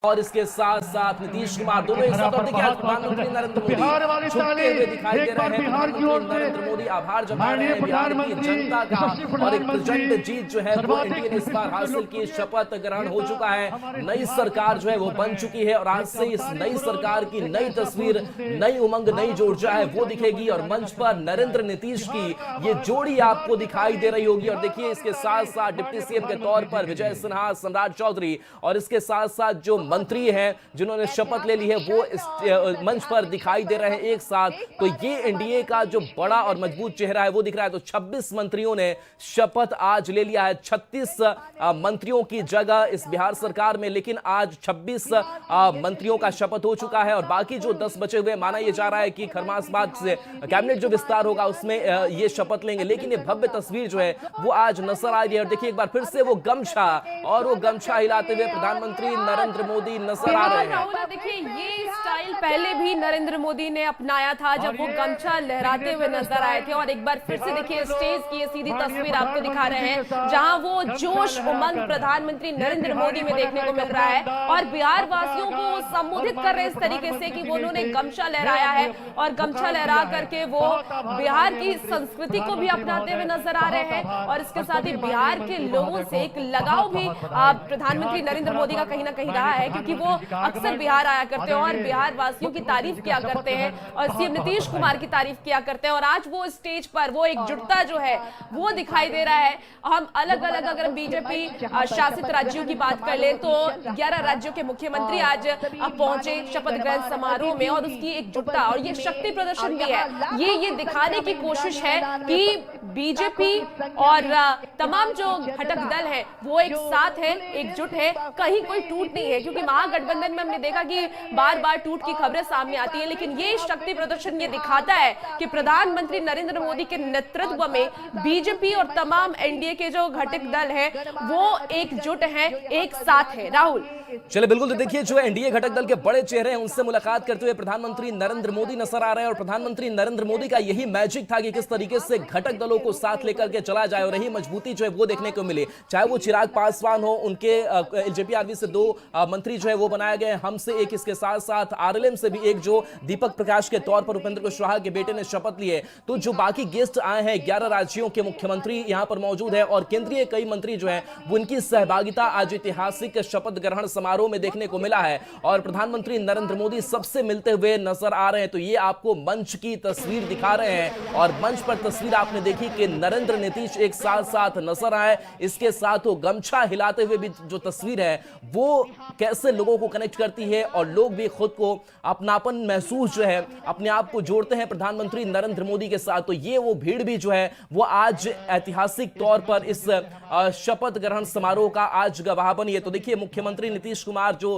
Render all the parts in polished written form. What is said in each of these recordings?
और इसके साथ साथ नीतीश कुमार दोनों एक साथ। और देखिए आज प्रधानमंत्री नरेंद्र मोदी झुकते हुए दिखाई दे रहे हैं। प्रधानमंत्री नरेंद्र मोदी आभार जता रहे हैं बिहार की जनता का और एक प्रचंड जीत जो है वो एनडीए ने इस बार हासिल की। शपथ ग्रहण हो चुका है, नई सरकार जो है वो बन चुकी है और आज से इस नई सरकार की नई तस्वीर, नई उमंग, नई ऊर्जा है वो दिखेगी और मंच पर नरेंद्र नीतीश की ये जोड़ी आपको दिखाई दे रही होगी। और देखिए इसके साथ साथ डिप्टी सीएम के तौर पर विजय सिन्हा, सम्राट चौधरी और इसके साथ साथ जो मंत्री हैं जिन्होंने शपथ ले ली है वो इस मंच पर दिखाई दे रहे हैं एक साथ। तो ये एनडीए का जो बड़ा और मजबूत चेहरा है वो दिख रहा है। तो 26 मंत्रियों ने शपथ आज ले लिया है, 36 मंत्रियों की जगह इस बिहार सरकार में, लेकिन आज 26 मंत्रियों का शपथ हो चुका है और बाकी जो 10 बचे हुए माना यह जा रहा है कि खरमासबाद से कैबिनेट जो विस्तार होगा उसमें ये शपथ लेंगे। लेकिन ये भव्य तस्वीर जो है वो आज नजर आ रही है और देखिए एक बार फिर से वो गमछा हिलाते हुए प्रधानमंत्री नरेंद्र मोदी नजर आ रहे हैं। देखिए ये स्टाइल पहले भी नरेंद्र मोदी ने अपनाया था जब वो गमछा लहराते हुए नजर आए थे और एक बार फिर से देखिए स्टेज की ये सीधी तस्वीर आपको दिखा रहे हैं जहां वो जोश उमंग प्रधानमंत्री नरेंद्र मोदी में देखने को मिल रहा है और बिहार वासियों को संबोधित कर रहे हैं इस तरीके से कि वो उन्होंने गमछा लहराया है और गमछा लहरा करके वो बिहार की संस्कृति को भी अपनाते हुए नजर आ रहे हैं और इसके साथ ही बिहार के लोगों से एक लगाव भी प्रधानमंत्री नरेंद्र मोदी का कहीं ना कहीं रहा है, क्योंकि वो अक्सर बिहार आया करते हैं और बिहार वासियों की तारीफ किया करते हैं और सीएम नीतीश कुमार की तारीफ किया करते हैं और आज वो स्टेज पर वो एकजुटता जो है वो दिखाई दे रहा है। हम अलग अलग अगर बीजेपी शासित राज्यों की बात कर ले तो 11 राज्यों के मुख्यमंत्री आज पहुंचे शपथ ग्रहण समारोह में और उसकी एकजुटता और ये शक्ति प्रदर्शन भी है। ये दिखाने की कोशिश है कि बीजेपी और तमाम जो घटक दल है वो एक साथ है, एकजुट है, कहीं कोई टूट नहीं है, क्योंकि महागठबंधन में हमने देखा कि बार बार टूट की खबरें सामने आती है। लेकिन ये शक्ति प्रदर्शन ये दिखाता है कि प्रधानमंत्री नरेंद्र मोदी के नेतृत्व में बीजेपी और तमाम एनडीए के जो घटक दल हैं वो एकजुट हैं, एक साथ है। राहुल चले बिल्कुल, तो देखिए जो एनडीए घटक दल के बड़े चेहरे हैं उनसे मुलाकात करते हुए प्रधानमंत्री नरेंद्र मोदी नजर आ रहे हैं और प्रधानमंत्री नरेंद्र मोदी का यही मैजिक था कि किस तरीके से घटक दलों को साथ लेकर के चला जाए और यही मजबूती जो है वो देखने को मिले। चाहे वो चिराग पासवान हो, उनके एलजेपी से 2 मंत्री जो है वो बनाए गए, हमसे एक, इसके साथ साथ आरएलएम से भी एक जो दीपक प्रकाश के तौर पर उपेंद्र कुशवाहा के बेटे ने शपथ लिए। तो जो बाकी गेस्ट आए हैं 11 राज्यों के मुख्यमंत्री यहां पर मौजूद है और केंद्रीय कई मंत्री जो है वो उनकी सहभागिता आज ऐतिहासिक शपथ ग्रहण समारोह में देखने को मिला है और प्रधानमंत्री नरेंद्र मोदी सबसे मिलते हुए नजर आ रहे हैं। तो ये आपको मंच की तस्वीर दिखा रहे हैं और मंच पर तस्वीर आपने देखी कि नरेंद्र नीतीश एक साथ साथ नजर आए, इसके साथ वो गमछा हिलाते हुए भी जो तस्वीर है वो कैसे लोगों को कनेक्ट करती है और लोग भी खुद को अपनापन महसूस जो है अपने आप को जोड़ते हैं प्रधानमंत्री नरेंद्र मोदी के साथ। तो ये वो भीड़ भी जो है वो आज ऐतिहासिक तौर पर इस शपथ ग्रहण समारोह का आज गवाह बनी है। तो देखिए मुख्यमंत्री नीतीश कुमार जो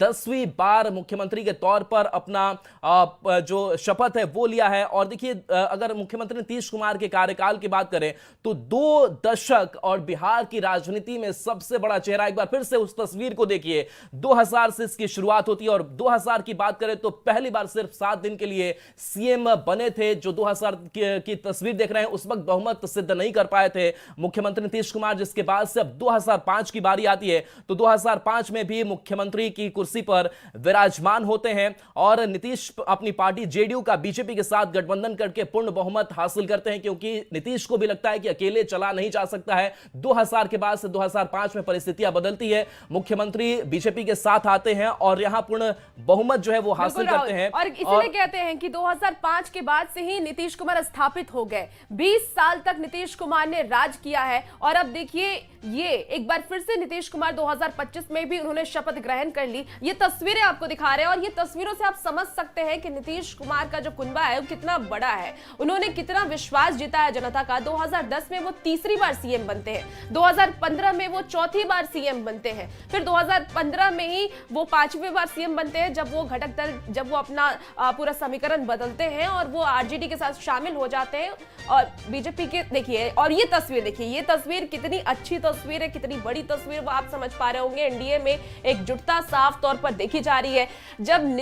10वीं बार मुख्यमंत्री के तौर पर अपना जो शपथ है वो लिया है और देखिए अगर मुख्यमंत्री नीतीश कुमार के कार्यकाल की बात करें तो 2 दशक और बिहार की राजनीति में सबसे बड़ा चेहरा। एक बार फिर से उस तस्वीर को देखिए, 2000 से इसकी शुरुआत होती है और 2000 की बात करें तो पहली बार सिर्फ 7 दिन के लिए सीएम बने थे। जो 2000 की तस्वीर देख रहे हैं उस वक्त बहुमत सिद्ध नहीं कर पाए थे मुख्यमंत्री नीतीश कुमार, जिसके बाद से अब 2005 की बारी आती है तो 2005 में भी मुख्यमंत्री की कुर्सी पर विराजमान होते हैं और नीतीश अपनी पार्टी जेडीयू का बीजेपी के साथ गठबंधन करके पूर्ण बहुमत हासिल करते हैं, क्योंकि नीतीश को भी लगता है कि अकेले चला नहीं जा सकता है। 2000 के बाद से 2005 में परिस्थितियां बदलती है, मुख्यमंत्री बीजेपी के साथ आते हैं और यहां पूर्ण बहुमत जो है वो हासिल करते हैं और इसीलिए कहते हैं कि 2005 के बाद से ही नीतीश कुमार स्थापित हो गए। 20 साल तक नीतीश कुमार ने राज किया है और अब देखिए ये एक बार फिर से नीतीश कुमार 2025 में भी उन्होंने शपथ ग्रहण कर ली। ये तस्वीरें आपको दिखा रहे हैं और ये तस्वीरों से आप समझ सकते हैं कि नीतीश कुमार का जो कुनबा है वो कितना बड़ा है, उन्होंने कितना विश्वास जीता है जनता का। 2010 में वो तीसरी बार सीएम बनते हैं, 2015 में वो चौथी बार सीएम बनते हैं, फिर 2015 में ही वो 5वीं बार सीएम बनते हैं जब वो घटक दल जब वो अपना पूरा समीकरण बदलते हैं और वो आरजेडी के साथ शामिल हो जाते हैं और बीजेपी के देखिए। और ये तस्वीर देखिए, ये तस्वीर कितनी अच्छी तस्वीर है, कितनी बड़ी तस्वीर वो आप समझ पा रहे होंगे। एनडीए में एकजुटता साफ तौर पर देखी जा रही है। जब सीएम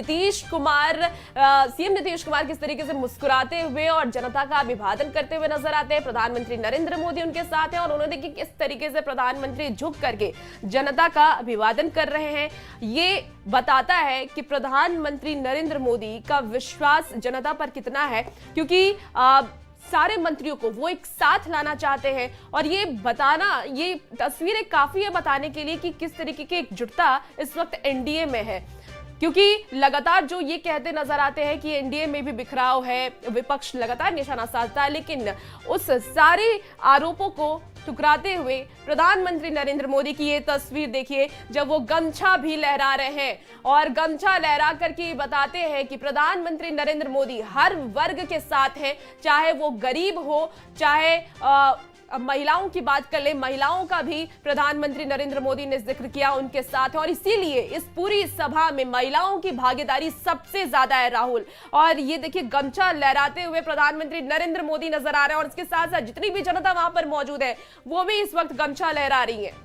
नीतीश कुमार किस तरीके से मुस्कुराते हुए और जनता का अभिवादन करते हुए नजर आते हैं, प्रधानमंत्री नरेंद्र मोदी उनके साथ हैं और उन्होंने देखिए किस तरीके से प्रधानमंत्री झुक करके जनता का अभिवादन कर रहे हैं। ये बताता है कि प्रधानमंत्री नरेंद्र मोदी का विश्वास जनता पर कितना है, क्योंकि सारे मंत्रियों को वो एक साथ लाना चाहते हैं और ये तस्वीरें काफी है बताने के लिए कि किस तरीके की एकजुटता इस वक्त एनडीए में है। क्योंकि लगातार जो ये कहते नजर आते हैं कि एनडीए में भी बिखराव है, विपक्ष लगातार निशाना साधता है, लेकिन उस सारे आरोपों को ठुकराते हुए प्रधानमंत्री नरेंद्र मोदी की ये तस्वीर देखिए, जब वो गमछा भी लहरा रहे हैं और गमछा लहरा करके बताते हैं कि प्रधानमंत्री नरेंद्र मोदी हर वर्ग के साथ हैं, चाहे वो गरीब हो, चाहे महिलाओं की बात कर ले, महिलाओं का भी प्रधानमंत्री नरेंद्र मोदी ने जिक्र किया, उनके साथ। और इसीलिए इस पूरी सभा में महिलाओं की भागीदारी सबसे ज्यादा है राहुल। और ये देखिए गमछा लहराते हुए प्रधानमंत्री नरेंद्र मोदी नजर आ रहे हैं और इसके साथ साथ जितनी भी जनता वहां पर मौजूद है वो भी इस वक्त गमछा लहरा रही है।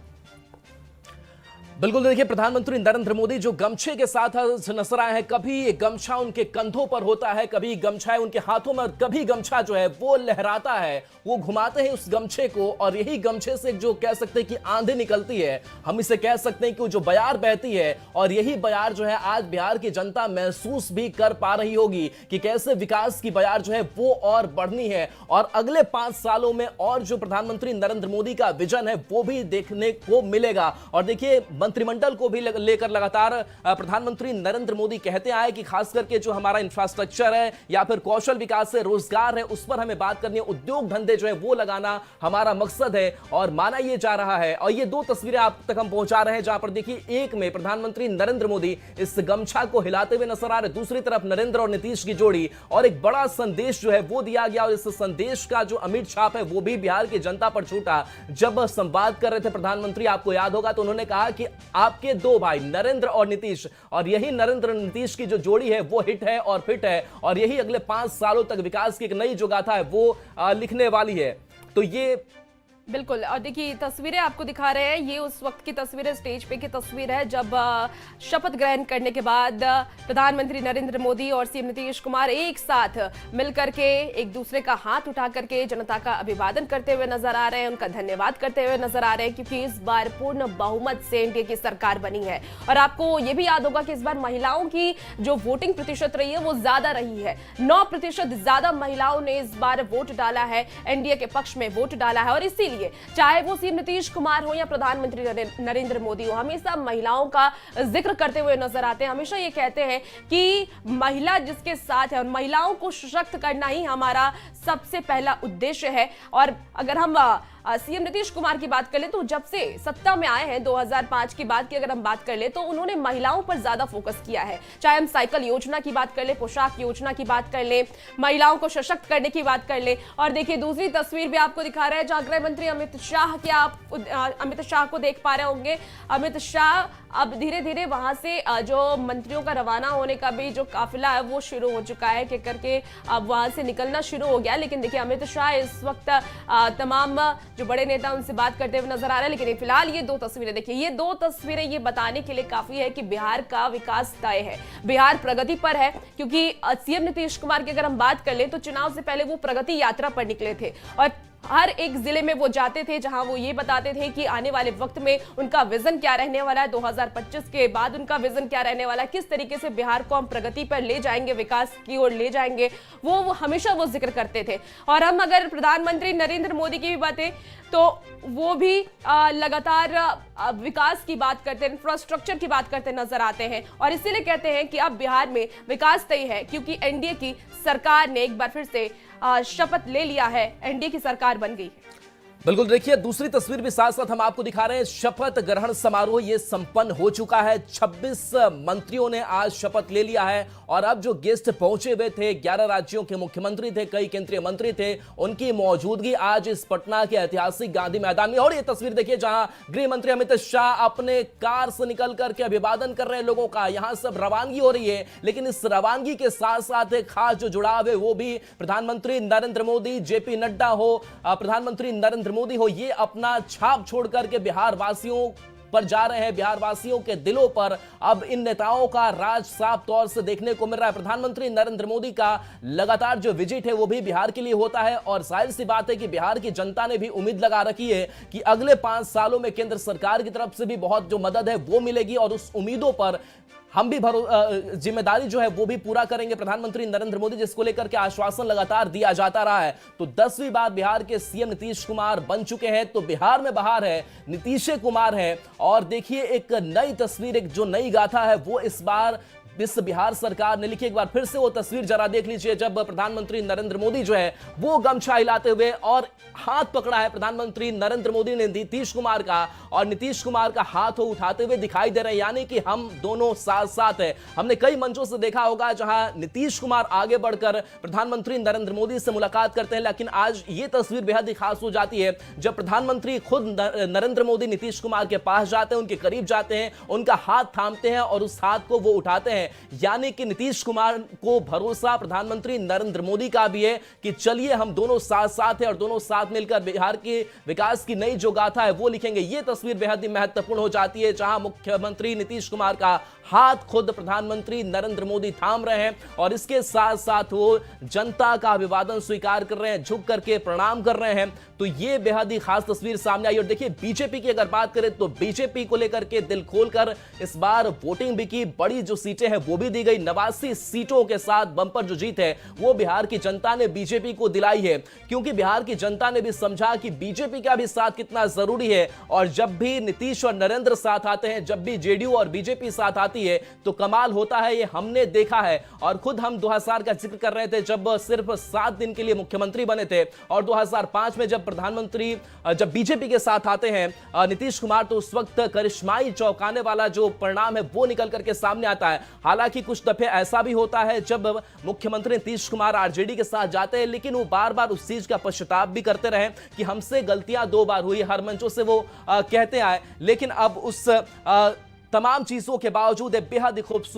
बिल्कुल, देखिए प्रधानमंत्री नरेंद्र मोदी जो गमछे के साथ नजर आए हैं, कभी ये गमछा उनके कंधों पर होता है, कभी गमछा है उनके हाथों में, कभी गमछा जो है वो लहराता है, वो घुमाते हैं उस गमछे को और यही गमछे से जो कह सकते हैं कि आंधी निकलती है, हम इसे कह सकते हैं कि जो बयार बहती है और यही बयार जो है आज बिहार की जनता महसूस भी कर पा रही होगी कि कैसे विकास की बयार जो है वो और बढ़नी है और अगले 5 सालों में और जो प्रधानमंत्री नरेंद्र मोदी का विजन है वो भी देखने को मिलेगा। और देखिए मंत्रिमंडल को भी लेकर लगातार प्रधानमंत्री नरेंद्र मोदी कहते आए कि खास करके जो हमारा इंफ्रास्ट्रक्चर है या फिर कौशल विकास है, रोजगार है, उस पर हमें बात करनी है, उद्योग धंधे जो है वो लगाना हमारा मकसद है और माना यह जा रहा है। और ये 2 तस्वीरें आप तक हम पहुंचा रहे हैं जहां पर देखिए एक में प्रधानमंत्री नरेंद्र मोदी इस गमछा को हिलाते हुए नजर आ रहे, दूसरी तरफ नरेंद्र और नीतीश की जोड़ी और एक बड़ा संदेश जो है वो दिया गया और इस संदेश का जो अमिट छाप है वो भी बिहार की जनता पर छूटा। जब संवाद कर रहे थे प्रधानमंत्री, आपको याद होगा तो उन्होंने कहा कि आपके 2 भाई नरेंद्र और नीतीश, और यही नरेंद्र नीतीश की जो जोड़ी है वो हिट है और फिट है और यही अगले 5 सालों तक विकास की एक नई जो गाथा है वो लिखने वाली है। तो ये बिल्कुल, और देखिए तस्वीरें आपको दिखा रहे हैं, ये उस वक्त की तस्वीरें, स्टेज पे की तस्वीर है जब शपथ ग्रहण करने के बाद प्रधानमंत्री नरेंद्र मोदी और सीएम नीतीश कुमार एक साथ मिलकर के एक दूसरे का हाथ उठा करके जनता का अभिवादन करते हुए नजर आ रहे हैं, उनका धन्यवाद करते हुए नजर आ रहे हैं, क्योंकि इस बार पूर्ण बहुमत से एनडीए की सरकार बनी है। और आपको ये भी याद होगा कि इस बार महिलाओं की जो वोटिंग प्रतिशत रही है वो ज्यादा रही है, 9% ज्यादा महिलाओं ने इस बार वोट डाला है, एनडीए के पक्ष में वोट डाला है। और इसीलिए चाहे वो सीएम नीतीश कुमार हो या प्रधानमंत्री नरेंद्र मोदी हो, हमेशा महिलाओं का जिक्र करते हुए नजर आते हैं, हमेशा ये कहते हैं कि महिला जिसके साथ है और महिलाओं को सशक्त करना ही हमारा सबसे पहला उद्देश्य है। और अगर हम सीएम नीतीश कुमार की बात कर ले तो जब से सत्ता में आए हैं 2005 की बात की अगर हम बात कर ले तो उन्होंने महिलाओं पर ज्यादा फोकस किया है, चाहे हम साइकिल योजना की बात कर ले, पोशाक योजना की बात कर ले, महिलाओं को सशक्त करने की बात कर ले। और देखिए दूसरी तस्वीर भी आपको दिखा रहा है जहां गृह मंत्री अमित शाह के, आप अमित शाह को देख पा रहे होंगे। अमित शाह अब धीरे धीरे वहां से जो मंत्रियों का रवाना होने का भी जो काफिला है वो शुरू हो चुका है, कि करके अब वहां से निकलना शुरू हो गया। लेकिन देखिए अमित शाह इस वक्त तमाम जो बड़े नेता उनसे बात करते हुए नजर आ रहे हैं। लेकिन फिलहाल ये 2 तस्वीरें देखिए, ये 2 तस्वीरें ये बताने के लिए काफी है कि बिहार का विकास तय है, बिहार प्रगति पर है। क्योंकि सीएम नीतीश कुमार की अगर हम बात कर ले तो चुनाव से पहले वो प्रगति यात्रा पर निकले थे और हर एक जिले में वो जाते थे जहां वो ये बताते थे कि आने वाले वक्त में उनका विजन क्या रहने वाला है, 2025 के बाद उनका विजन क्या रहने वाला है, किस तरीके से बिहार को हम प्रगति पर ले जाएंगे, विकास की ओर ले जाएंगे, वो हमेशा वो जिक्र करते थे। और हम अगर प्रधानमंत्री नरेंद्र मोदी की भी बातें तो वो भी लगातार विकास की बात करते हैं, इंफ्रास्ट्रक्चर की बात करते नजर आते हैं। और इसीलिए कहते हैं कि अब बिहार में विकास तय है, क्योंकि एनडीए की सरकार ने एक बार फिर से शपथ ले लिया है, एनडीए की सरकार बन गई है। बिल्कुल, देखिए दूसरी तस्वीर भी साथ साथ हम आपको दिखा रहे हैं। शपथ ग्रहण समारोह ये संपन्न हो चुका है, 26 मंत्रियों ने आज शपथ ले लिया है और अब जो गेस्ट पहुंचे हुए थे, 11 राज्यों के मुख्यमंत्री थे, कई केंद्रीय मंत्री थे, उनकी मौजूदगी आज इस पटना के ऐतिहासिक गांधी मैदान में। और ये तस्वीर देखिए जहां गृह मंत्री अमित शाह अपने कार से निकल करके अभिवादन कर रहे हैं लोगों का, यहां सब रवानगी हो रही है। लेकिन इस रवानगी के साथ साथ एक खास जो जुड़ाव है वो भी प्रधानमंत्री नरेंद्र मोदी, जेपी नड्डा हो, प्रधानमंत्री नरेंद्र मोदी हो, ये अपना छाप छोड़ करके बिहार वासियों पर जा रहे हैं। बिहार वासियों के दिलों पर अब इन नेताओं का राज साफ तौर से देखने को मिल रहा है। प्रधानमंत्री नरेंद्र मोदी का लगातार जो विजिट है वो भी बिहार के लिए होता है और जाहिर सी बात है कि बिहार की जनता ने भी उम्मीद लगा रखी है कि अगले 5 सालों में केंद्र सरकार की तरफ से भी बहुत जो मदद है वो मिलेगी और उस उम्मीदों पर हम भी जिम्मेदारी जो है वो भी पूरा करेंगे। प्रधानमंत्री नरेंद्र मोदी जिसको लेकर के आश्वासन लगातार दिया जाता रहा है। तो 10वीं बार बिहार के सीएम नीतीश कुमार बन चुके हैं। तो बिहार में बहार है, नीतीश कुमार है और देखिए एक नई तस्वीर, एक जो नई गाथा है वो इस बार इस बिहार सरकार ने लिखी। एक बार फिर से वो तस्वीर जरा देख लीजिए जब प्रधानमंत्री नरेंद्र मोदी जो है वो गमछा हिलाते हुए और हाथ पकड़ा है प्रधानमंत्री नरेंद्र मोदी ने नीतीश कुमार का और नीतीश कुमार का हाथ वो उठाते हुए दिखाई दे रहे हैं, यानी कि हम दोनों साथ साथ हैं। हमने कई मंचों से देखा होगा जहां नीतीश कुमार आगे बढ़कर प्रधानमंत्री नरेंद्र मोदी से मुलाकात करते हैं, लेकिन आज ये तस्वीर बेहद ही खास हो जाती है जब प्रधानमंत्री खुद नरेंद्र मोदी नीतीश कुमार के पास जाते हैं, उनके करीब जाते हैं, उनका हाथ थामते हैं और उस हाथ को वो उठाते हैं। यानी कि नीतीश कुमार को भरोसा प्रधानमंत्री नरेंद्र मोदी का भी है कि चलिए हम दोनों साथ साथ हैं और दोनों साथ मिलकर बिहार के विकास की नई जो गाथा है वो लिखेंगे। ये तस्वीर बेहद ही महत्वपूर्ण हो जाती है जहां मुख्यमंत्री नीतीश कुमार का हाथ खुद प्रधानमंत्री नरेंद्र मोदी थाम रहे हैं और इसके साथ साथ वो जनता का अभिवादन स्वीकार कर रहे हैं, झुक करके प्रणाम कर रहे हैं। तो ये बेहद ही खास तस्वीर सामने आई। और देखिए बीजेपी की अगर बात करें तो बीजेपी को लेकर के दिल खोलकर इस बार वोटिंग भी की, बड़ी जो सीटें हैं वो भी दी गई। 89 सीटों के साथ बंपर जो जीत है वो बिहार की जनता ने बीजेपी को दिलाई है, क्योंकि बिहार की जनता ने भी समझा कि बीजेपी का भी साथ कितना जरूरी है। और जब भी नीतीश और नरेंद्र साथ आते हैं, जब भी जेडीयू और बीजेपी साथ आती है तो कमाल होता है, ये हमने देखा है। और खुद हम 2000 का जिक्र कर रहे थे जब सिर्फ 7 दिन के लिए मुख्यमंत्री बने थे और 2005 में जब प्रधानमंत्री जब बीजेपी के साथ आते हैं नीतीश कुमार तो उस वक्त करिश्माई चौंकाने वाला जो परिणाम है वो निकल करके सामने आता है। हालांकि कुछ दफे ऐसा भी होता है जब मुख्यमंत्री नीतीश कुमार आरजेडी के साथ जाते हैं लेकिन वो बार बार उस चीज का पश्चाताप भी करते रहे कि हमसे गलतियां 2 बार हुई, हर मंचों से वो कहते आए। लेकिन अब उस तमाम चीजों के बावजूद बेहद खूबसूरत